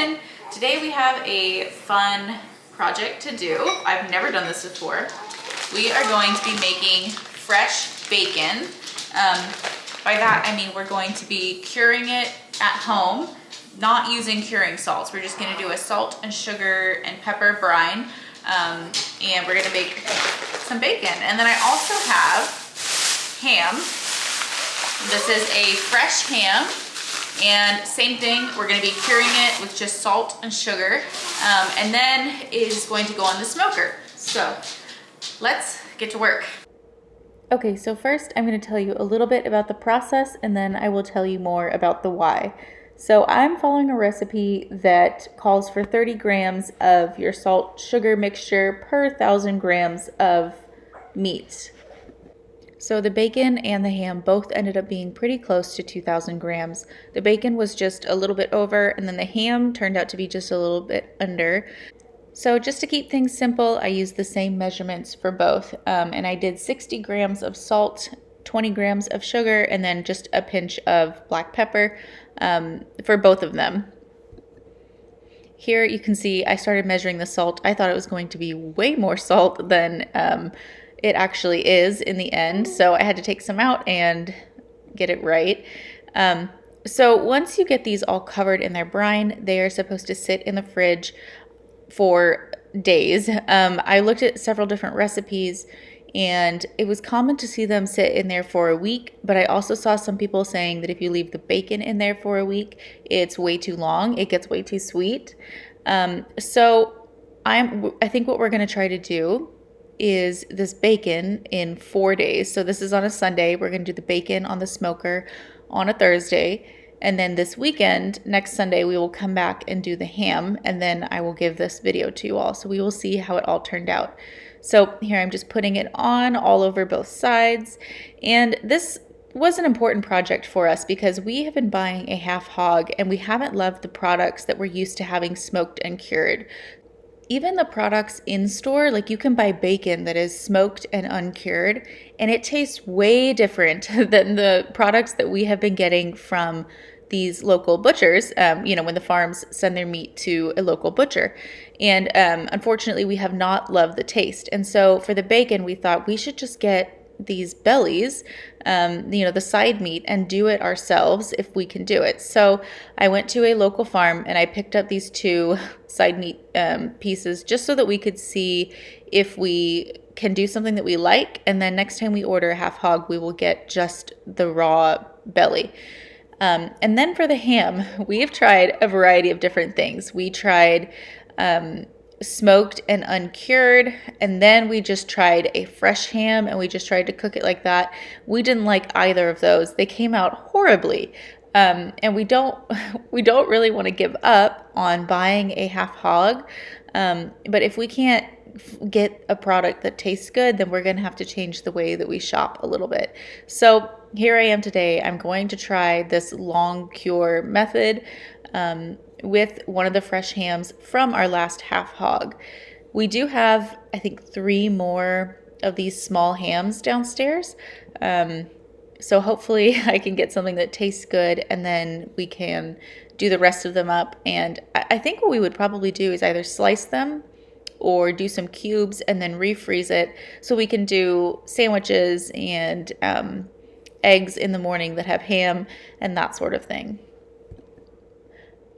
everyone. Today we have a fun project to do. I've never done this before. We are going to be making fresh bacon. By that I mean we're going to be curing it at home, not using curing salts. We're just gonna do a salt and sugar and pepper brine, and we're gonna make some bacon. And then I also have ham. This is a fresh ham, and same thing, we're gonna be curing it with just salt and sugar, and then it is going to go on the smoker. So let's get to work. Okay, so first I'm going to tell you a little bit about the process, and then I will tell you more about the why. So I'm following a recipe that calls for 30 grams of your salt sugar mixture per 1,000 grams of meat. So the bacon and the ham both ended up being pretty close to 2,000 grams. The bacon was just a little bit over, and then the ham turned out to be just a little bit under. So just to keep things simple, I used the same measurements for both. And I did 60 grams of salt, 20 grams of sugar, and then just a pinch of black pepper for both of them. Here you can see I started measuring the salt. I thought it was going to be way more salt than it actually is in the end. So I had to take some out and get it right. So once you get these all covered in their brine, they are supposed to sit in the fridge for days. I looked at several different recipes, and it was common to see them sit in there for a week, but I also saw some people saying that if you leave the bacon in there for a week, it's way too long. It gets way too sweet. So I think what we're going to try to do is this bacon in 4 days. So this is on a Sunday. We're going to do the bacon on the smoker on a Thursday. And then this weekend, next Sunday, we will come back and do the ham, and then I will give this video to you all. So we will see how it all turned out. So here I'm just putting it on all over both sides. And this was an important project for us because we have been buying a half hog, and we haven't loved the products that we're used to having smoked and cured. Even the products in store, like you can buy bacon that is smoked and uncured, and it tastes way different than the products that we have been getting from these local butchers, when the farms send their meat to a local butcher. And unfortunately, we have not loved the taste. And so for the bacon, we thought we should just get these bellies, the side meat, and do it ourselves if we can do it. So I went to a local farm and I picked up these 2 side meat pieces just so that we could see if we can do something that we like. And then next time we order a half hog, we will get just the raw belly. And then for the ham, we have tried a variety of different things. We tried smoked and uncured, and then we just tried a fresh ham, and we just tried to cook it like that. We didn't like either of those. They came out horribly. And we don't really want to give up on buying a half hog. But if we can't get a product that tastes good, then we're going to have to change the way that we shop a little bit. So here I am today. I'm going to try this long cure method with one of the fresh hams from our last half hog. We do have, I think, 3 more of these small hams downstairs. So hopefully I can get something that tastes good, and then we can do the rest of them up. And I think what we would probably do is either slice them or do some cubes and then refreeze it so we can do sandwiches and eggs in the morning that have ham and that sort of thing.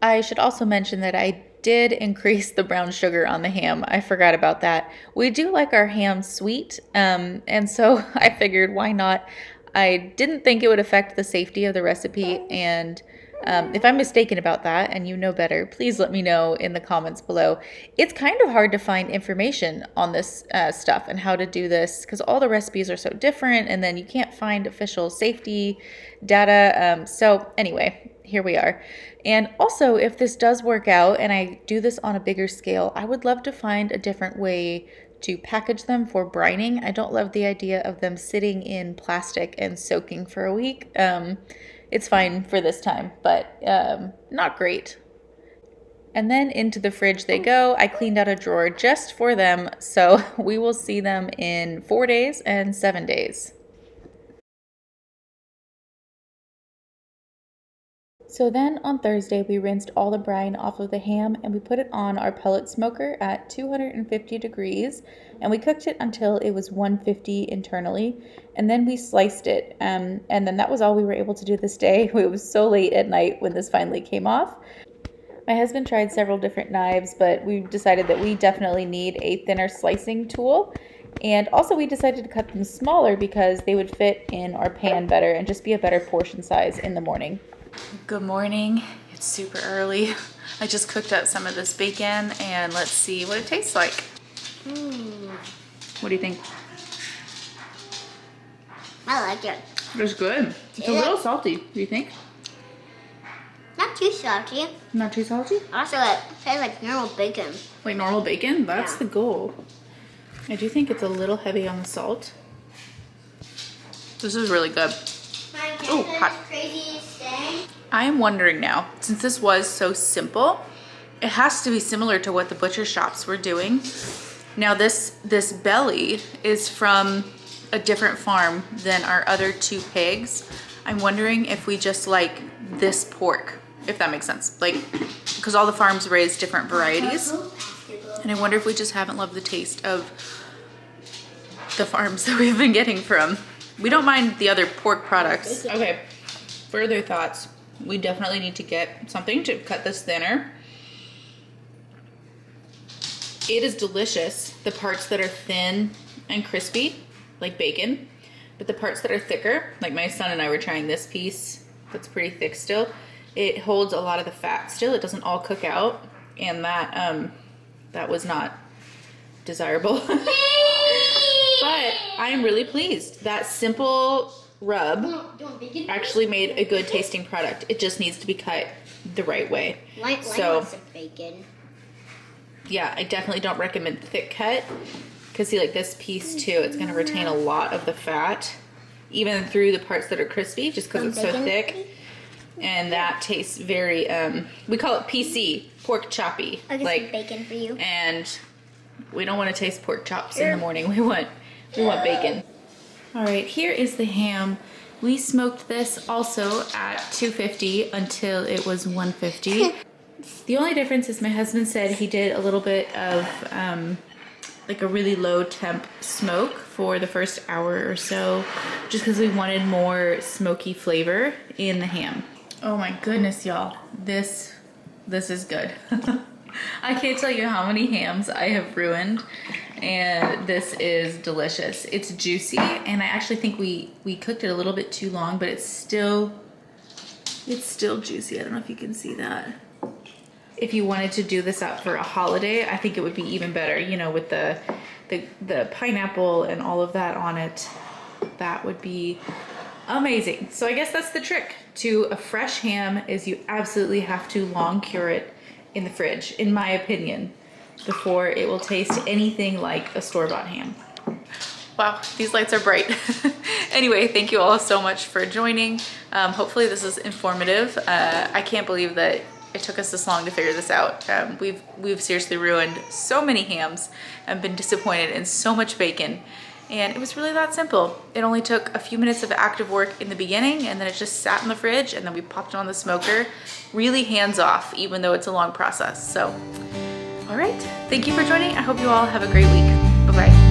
I should also mention that I did increase the brown sugar on the ham. I forgot about that. We do like our ham sweet, and so I figured why not. I didn't think it would affect the safety of the recipe, and if I'm mistaken about that and you know better, please let me know in the comments below. It's kind of hard to find information on this stuff and how to do this because all the recipes are so different, and then you can't find official safety data. So anyway, here we are. And also, if this does work out and I do this on a bigger scale, I would love to find a different way to package them for brining. I don't love the idea of them sitting in plastic and soaking for a week. It's fine for this time, but not great. And then into the fridge they go. I cleaned out a drawer just for them, so we will see them in 4 days and 7 days. So then on Thursday, we rinsed all the brine off of the ham and we put it on our pellet smoker at 250 degrees and we cooked it until it was 150 internally, and then we sliced it. And then that was all we were able to do this day. It was so late at night when this finally came off. My husband tried several different knives, but we decided that we definitely need a thinner slicing tool. And also we decided to cut them smaller because they would fit in our pan better and just be a better portion size in the morning. Good morning. It's super early. I just cooked up some of this bacon and let's see what it tastes like. What do you think? I like it. It's good. It's a little salty, do you think? Not too salty. Not too salty? Also, it tastes like normal bacon. Like normal bacon? That's Yeah. the goal. I do think it's a little heavy on the salt. This is really good. Ooh, hot. Crazy thing. I am wondering now, since this was so simple, it has to be similar to what the butcher shops were doing. Now this belly is from a different farm than our other two pigs. I'm wondering if we just like this pork, if that makes sense. Like, because all the farms raise different varieties. And I wonder if we just haven't loved the taste of the farms that we've been getting from. We don't mind the other pork products. Okay, further thoughts. We definitely need to get something to cut this thinner. It is delicious, the parts that are thin and crispy, like bacon, but the parts that are thicker, like my son and I were trying this piece, that's pretty thick still, it holds a lot of the fat still. It doesn't all cook out, and that was not desirable. But I am really pleased. That simple rub actually made a good tasting product. It just needs to be cut the right way. So bacon. yeah, I definitely don't recommend thick cut, because see, like this piece too, it's going to retain a lot of the fat even through the parts that are crispy, just because it's so thick. And that tastes very we call it PC, pork choppy. I'll get like some bacon for you. And we don't want to taste pork chops in the morning. We want bacon. All right, here is the ham. We smoked this also at 250 until it was 150. The only difference is my husband said he did a little bit of like a really low temp smoke for the first hour or so, just because we wanted more smoky flavor in the ham. Oh my goodness, y'all. This is good. I can't tell you how many hams I have ruined, and this is delicious. It's juicy, and I actually think we cooked it a little bit too long, but it's still juicy. I don't know if you can see that. If you wanted to do this up for a holiday, I think it would be even better, you know, with the pineapple and all of that on it. That would be amazing. So I guess that's the trick to a fresh ham, is you absolutely have to long cure it in the fridge, in my opinion, before it will taste anything like a store-bought ham. Wow, these lights are bright. Anyway, thank you all so much for joining. Hopefully this is informative. I can't believe that it took us this long to figure this out. We've seriously ruined so many hams and been disappointed in so much bacon. And it was really that simple. It only took a few minutes of active work in the beginning, and then it just sat in the fridge, and then we popped it on the smoker. Really hands off, even though it's a long process. So, all right, thank you for joining. I hope you all have a great week. Bye-bye.